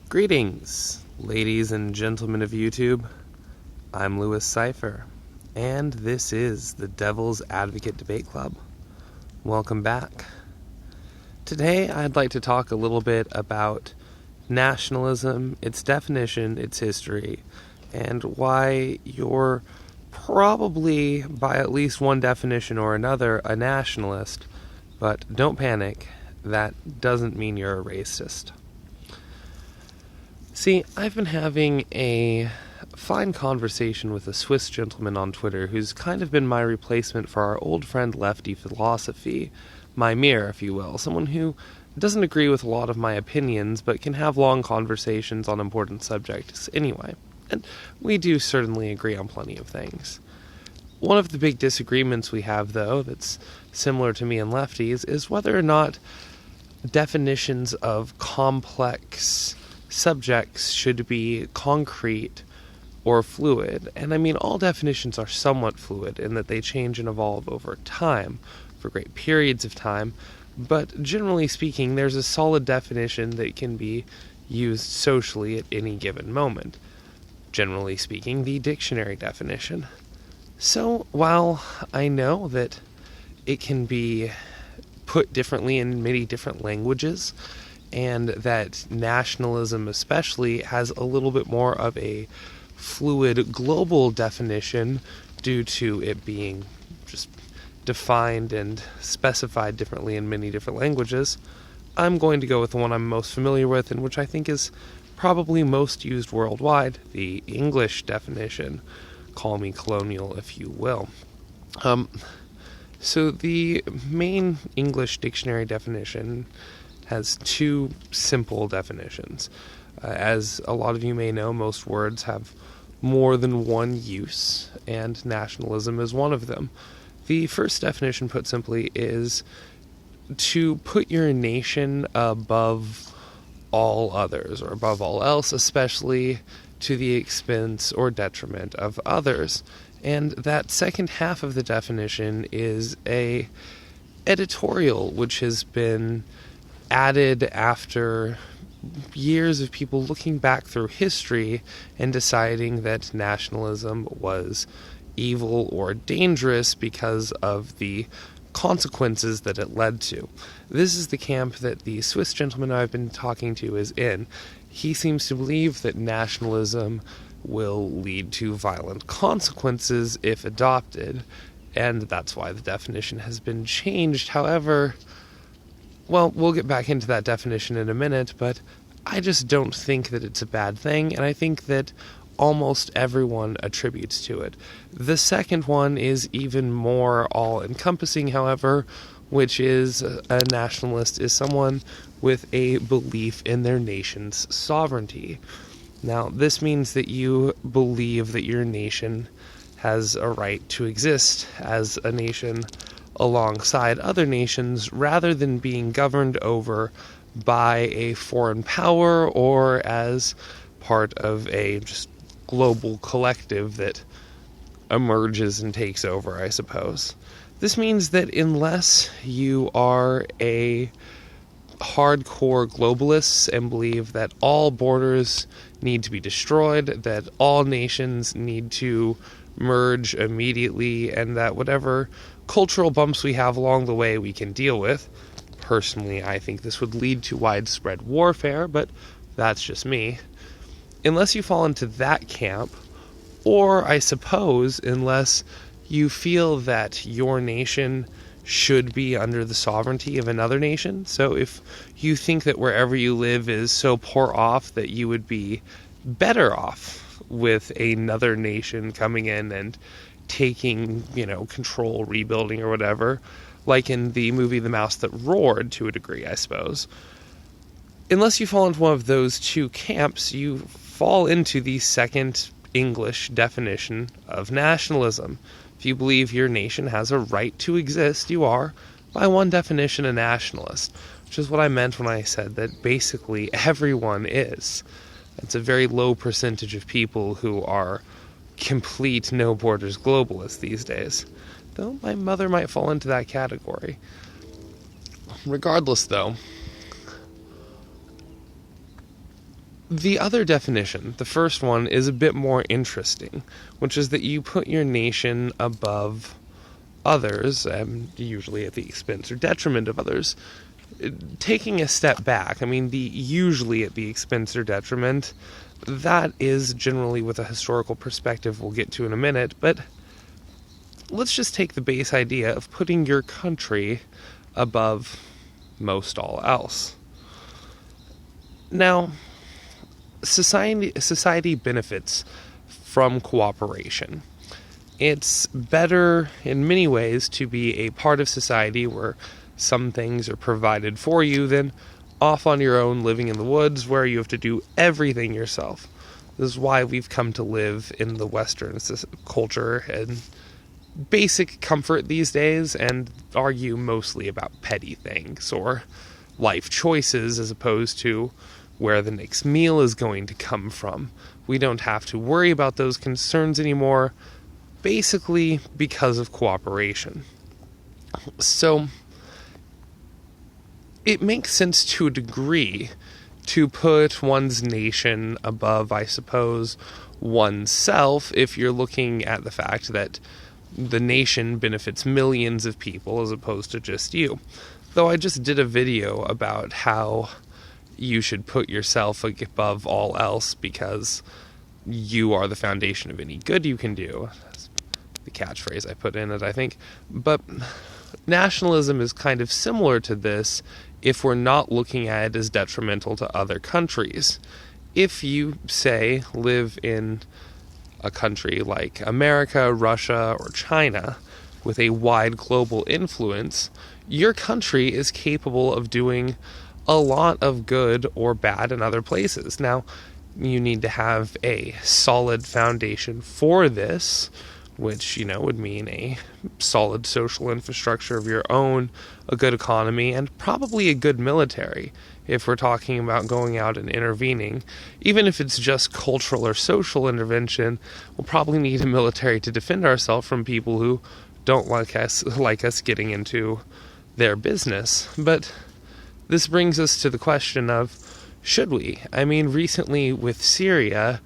Greetings, ladies and gentlemen of YouTube. I'm Cipher, and this is the Devil's Advocate Debate Club. Welcome back. Today, I'd like to talk a little bit about nationalism, its definition, its history, and why you're probably, by at least one definition or another, a nationalist. But don't panic, that doesn't mean you're a racist. See, I've been having a fine conversation with a Swiss gentleman on Twitter who's kind of been my replacement for our old friend Lefty Philosophy, my mirror, if you will, someone who doesn't agree with a lot of my opinions, but can have long conversations on important subjects anyway. And we do certainly agree on plenty of things. One of the big disagreements we have, though, that's similar to me and Lefty's, is whether or not definitions of complex subjects should be concrete or fluid. And I mean, all definitions are somewhat fluid in that they change and evolve over time, for great periods of time, but generally speaking, there's a solid definition that can be used socially at any given moment. Generally speaking, the dictionary definition. So, while I know that it can be put differently in many different languages, and that nationalism especially has a little bit more of a fluid global definition due to it being just defined and specified differently in many different languages, I'm going to go with the one I'm most familiar with and which I think is probably most used worldwide, the English definition. Call me colonial if you will. So the main English dictionary definition has two simple definitions. As a lot of you may know, most words have more than one use, and nationalism is one of them. The first definition, put simply, is to put your nation above all others, or above all else, especially to the expense or detriment of others. And that second half of the definition is a editorial which has been added after years of people looking back through history and deciding that nationalism was evil or dangerous because of the consequences that it led to. This is the camp that the Swiss gentleman I've been talking to is in. He seems to believe that nationalism will lead to violent consequences if adopted, and that's why the definition has been changed. However, well, we'll get back into that definition in a minute, but I just don't think that it's a bad thing, and I think that almost everyone attributes to it. The second one is even more all-encompassing, however, which is a nationalist is someone with a belief in their nation's sovereignty. Now, this means that you believe that your nation has a right to exist as a nation alongside other nations rather than being governed over by a foreign power or as part of a just global collective that emerges and takes over, I suppose. This means that unless you are a hardcore globalists and believe that all borders need to be destroyed, that all nations need to merge immediately, and that whatever cultural bumps we have along the way we can deal with. Personally, I think this would lead to widespread warfare, but that's just me. Unless you fall into that camp, or I suppose unless you feel that your nation should be under the sovereignty of another nation. So if you think that wherever you live is so poor off that you would be better off with another nation coming in and taking, control, rebuilding or whatever, like in the movie The Mouse That Roared to a degree, I suppose. Unless you fall into one of those two camps, you fall into the second English definition of nationalism. If you believe your nation has a right to exist, you are, by one definition, a nationalist, which is what I meant when I said that basically everyone is. It's a very low percentage of people who are complete no-borders globalists these days, though my mother might fall into that category. Regardless, though, The other definition, the first one, is a bit more interesting, which is that you put your nation above others, usually at the expense or detriment of others. Taking a step back, the usually at the expense or detriment, that is generally with a historical perspective we'll get to in a minute, but let's just take the base idea of putting your country above most all else. Now, society benefits from cooperation. It's better in many ways to be a part of society where some things are provided for you than off on your own living in the woods where you have to do everything yourself. This is why we've come to live in the Western culture and basic comfort these days and argue mostly about petty things or life choices as opposed to where the next meal is going to come from. We don't have to worry about those concerns anymore, basically because of cooperation. So, it makes sense to a degree to put one's nation above, I suppose, oneself if you're looking at the fact that the nation benefits millions of people as opposed to just you. Though I just did a video about how you should put yourself above all else because you are the foundation of any good you can do. That's the catchphrase I put in it, I think. But nationalism is kind of similar to this if we're not looking at it as detrimental to other countries. If you, say, live in a country like America, Russia, or China with a wide global influence, your country is capable of doing a lot of good or bad in other places. Now, you need to have a solid foundation for this, which, would mean a solid social infrastructure of your own, a good economy, and probably a good military if we're talking about going out and intervening. Even if it's just cultural or social intervention, we'll probably need a military to defend ourselves from people who don't like us getting into their business. But this brings us to the question of, should we? Recently with Syria,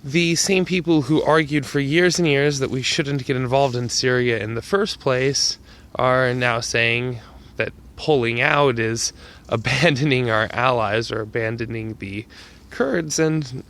the same people who argued for years and years that we shouldn't get involved in Syria in the first place are now saying that pulling out is abandoning our allies or abandoning the Kurds and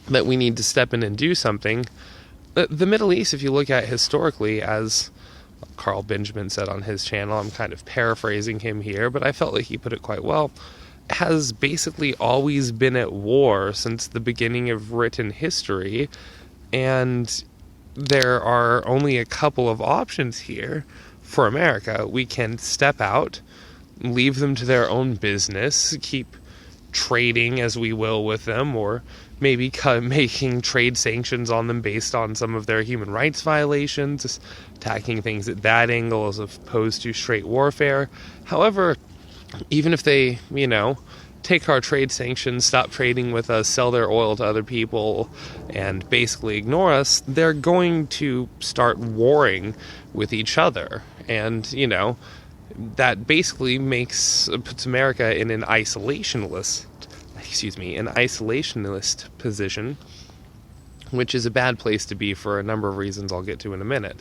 that we need to step in and do something. The Middle East, if you look at historically, as Carl Benjamin said on his channel, I'm kind of paraphrasing him here, but I felt like he put it quite well, has basically always been at war since the beginning of written history, and there are only a couple of options here for America. We can step out, leave them to their own business, keep trading as we will with them, or maybe making trade sanctions on them based on some of their human rights violations, attacking things at that angle as opposed to straight warfare. However, even if they, take our trade sanctions, stop trading with us, sell their oil to other people, and basically ignore us, they're going to start warring with each other. And, that basically puts America in an isolationist position, which is a bad place to be for a number of reasons I'll get to in a minute.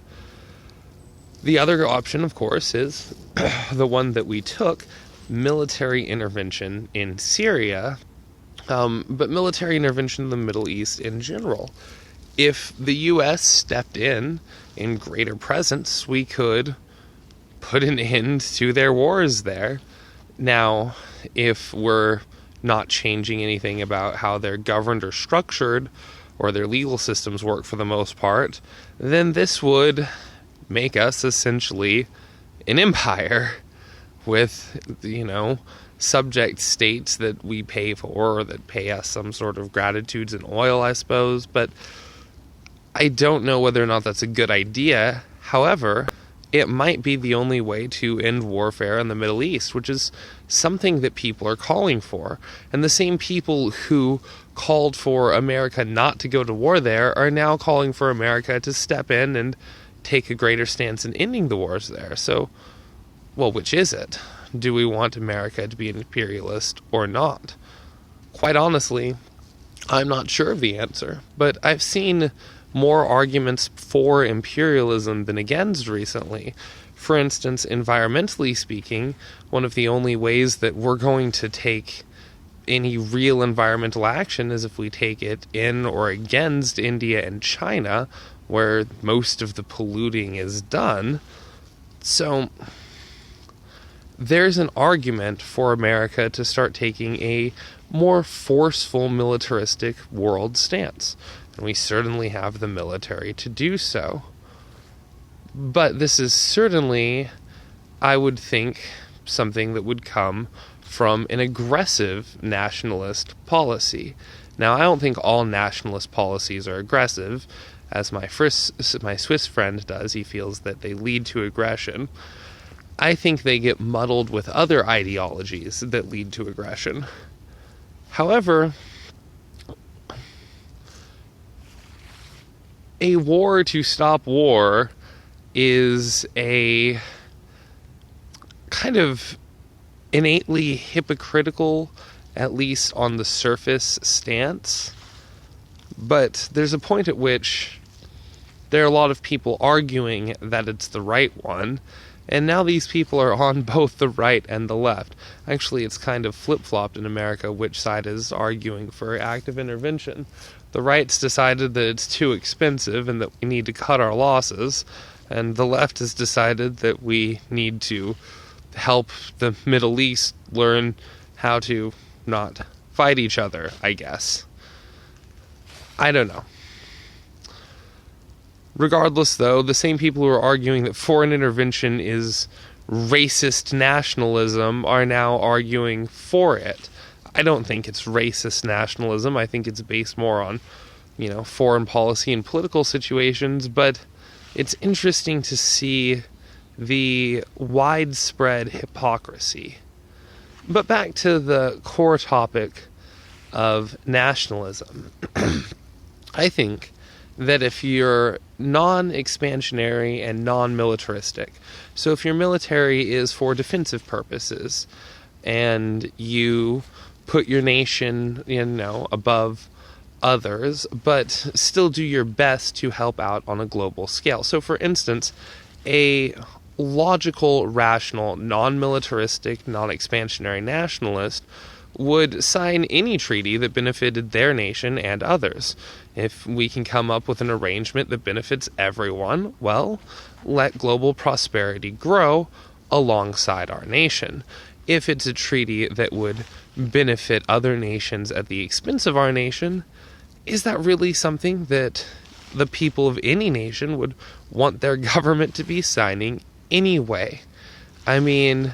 The other option, of course, is the one that we took, military intervention in Syria, but military intervention in the Middle East in general. If the U.S. stepped in greater presence, we could put an end to their wars there. Now, if we're not changing anything about how they're governed or structured, or their legal systems work for the most part, then this would make us essentially an empire with, subject states that we pay for or that pay us some sort of gratitudes in oil, I suppose. But I don't know whether or not that's a good idea. However, it might be the only way to end warfare in the Middle East, which is something that people are calling for. And the same people who called for America not to go to war there are now calling for America to step in and take a greater stance in ending the wars there. So, which is it? Do we want America to be an imperialist or not? quite honestly, I'm not sure of the answer, but I've seen more arguments for imperialism than against recently. For instance, environmentally speaking, one of the only ways that we're going to take any real environmental action is if we take it in or against India and China, where most of the polluting is done. So there's an argument for America to start taking a more forceful militaristic world stance. And we certainly have the military to do so. But this is certainly, I would think, something that would come from an aggressive nationalist policy. Now, I don't think all nationalist policies are aggressive. As my Swiss friend does, he feels that they lead to aggression. I think they get muddled with other ideologies that lead to aggression. However, a war to stop war is a kind of innately hypocritical, at least on the surface, stance. But there's a point at which there are a lot of people arguing that it's the right one, and now these people are on both the right and the left. Actually, it's kind of flip-flopped in America which side is arguing for active intervention. The right's decided that it's too expensive and that we need to cut our losses, and the left has decided that we need to help the Middle East learn how to not fight each other, I guess. I don't know. Regardless, though, the same people who are arguing that foreign intervention is racist nationalism are now arguing for it. I don't think it's racist nationalism. I think it's based more on, foreign policy and political situations, but it's interesting to see the widespread hypocrisy. But back to the core topic of nationalism. I think that if you're non-expansionary and non-militaristic, so if your military is for defensive purposes and you put your nation, above others, but still do your best to help out on a global scale. So for instance, a logical, rational, non-militaristic, non-expansionary nationalist would sign any treaty that benefited their nation and others. If we can come up with an arrangement that benefits everyone, well, let global prosperity grow alongside our nation. If it's a treaty that would benefit other nations at the expense of our nation, is that really something that the people of any nation would want their government to be signing anyway? I mean,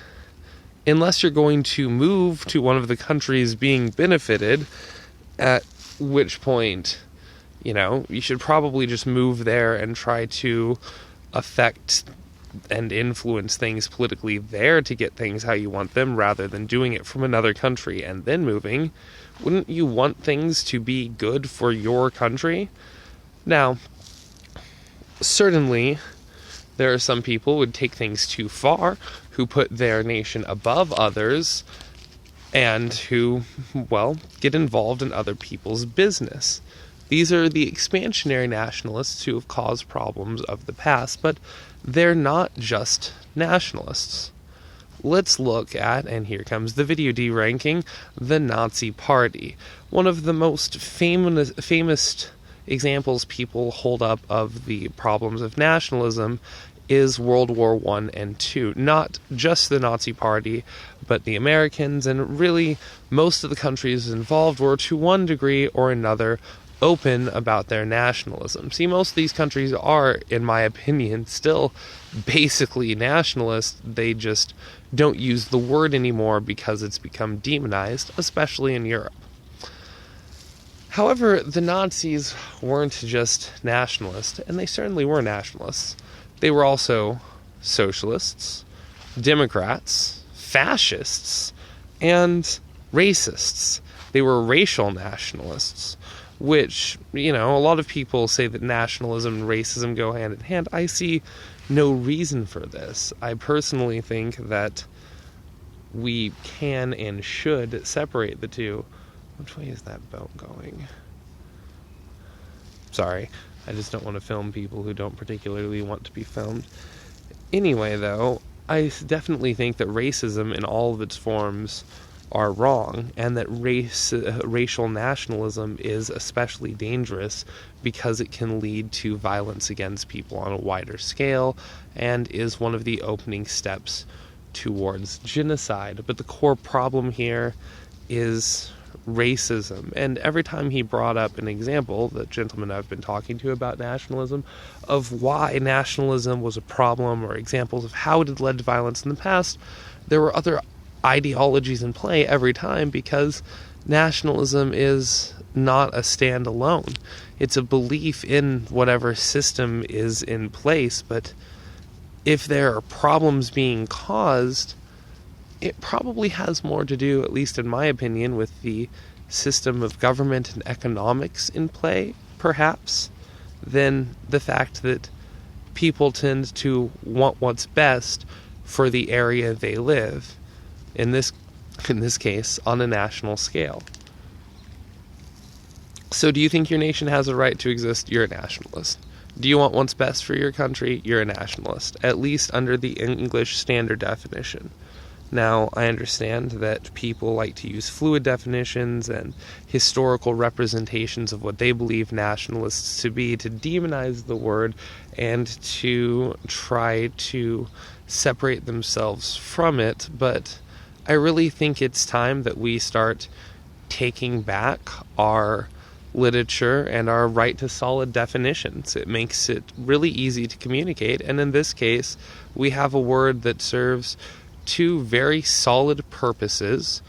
unless you're going to move to one of the countries being benefited, at which point, you should probably just move there and try to affect and influence things politically there to get things how you want them, rather than doing it from another country and then moving. Wouldn't you want things to be good for your country? Now, certainly, there are some people who would take things too far, who put their nation above others, and who, get involved in other people's business. These are the expansionary nationalists who have caused problems of the past, but they're not just nationalists. Let's look at, and here comes the video de-ranking, the Nazi Party. One of the most famous examples people hold up of the problems of nationalism is World War I and II. Not just the Nazi Party, but the Americans, and really most of the countries involved were, to one degree or another, open about their nationalism. See, most of these countries are, in my opinion, still basically nationalist. They just don't use the word anymore because it's become demonized, especially in Europe. However, the Nazis weren't just nationalists, and they certainly were nationalists. They were also socialists, Democrats, fascists, and racists. They were racial nationalists, which, a lot of people say that nationalism and racism go hand in hand. I see no reason for this. I personally think that we can and should separate the two, Which way is that boat going? Sorry, I just don't want to film people who don't particularly want to be filmed. Anyway, though, I definitely think that racism in all of its forms are wrong, and that racial nationalism is especially dangerous because it can lead to violence against people on a wider scale and is one of the opening steps towards genocide. But the core problem here is racism. And every time he brought up an example, the gentleman I've been talking to about nationalism, of why nationalism was a problem or examples of how it had led to violence in the past, there were other ideologies in play every time, because nationalism is not a standalone. It's a belief in whatever system is in place, but if there are problems being caused, it probably has more to do, at least in my opinion, with the system of government and economics in play, perhaps, than the fact that people tend to want what's best for the area they live, in this case, on a national scale. So do you think your nation has a right to exist? You're a nationalist. Do you want what's best for your country? You're a nationalist, at least under the English standard definition. Now, I understand that people like to use fluid definitions and historical representations of what they believe nationalists to be to demonize the word and to try to separate themselves from it, but I really think it's time that we start taking back our literature and our right to solid definitions. It makes it really easy to communicate, and in this case, we have a word that serves two very solid purposes,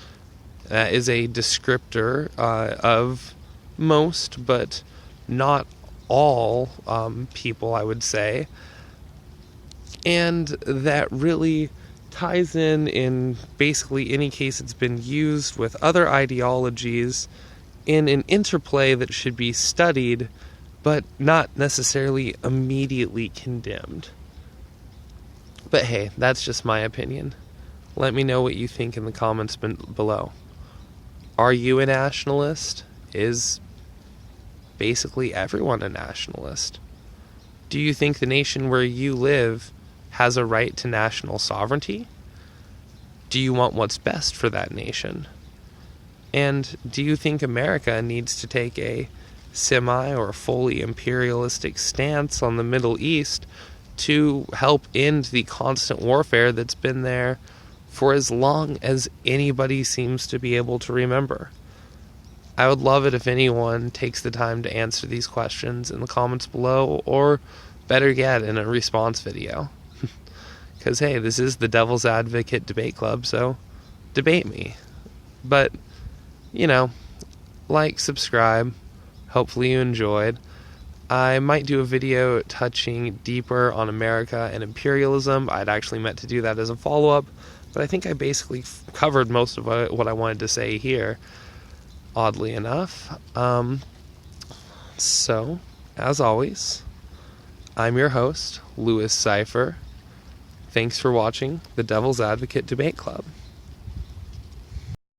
is a descriptor of most, but not all people, I would say, and that really ties in basically any case it's been used with other ideologies in an interplay that should be studied, but not necessarily immediately condemned. But hey, that's just my opinion. Let me know what you think in the comments below. Are you a nationalist? Is basically everyone a nationalist? Do you think the nation where you live has a right to national sovereignty? Do you want what's best for that nation? And do you think America needs to take a semi or fully imperialistic stance on the Middle East to help end the constant warfare that's been there for as long as anybody seems to be able to remember? I would love it if anyone takes the time to answer these questions in the comments below, or better yet, in a response video. Because, hey, this is the Devil's Advocate Debate Club, so debate me. But, you know, like, subscribe. Hopefully you enjoyed. I might do a video touching deeper on America and imperialism. I'd actually meant to do that as a follow-up, but I think I basically covered most of what I wanted to say here, oddly enough. So, as always, I'm your host, Lewis Cipher. Thanks for watching the Devil's Advocate Debate Club.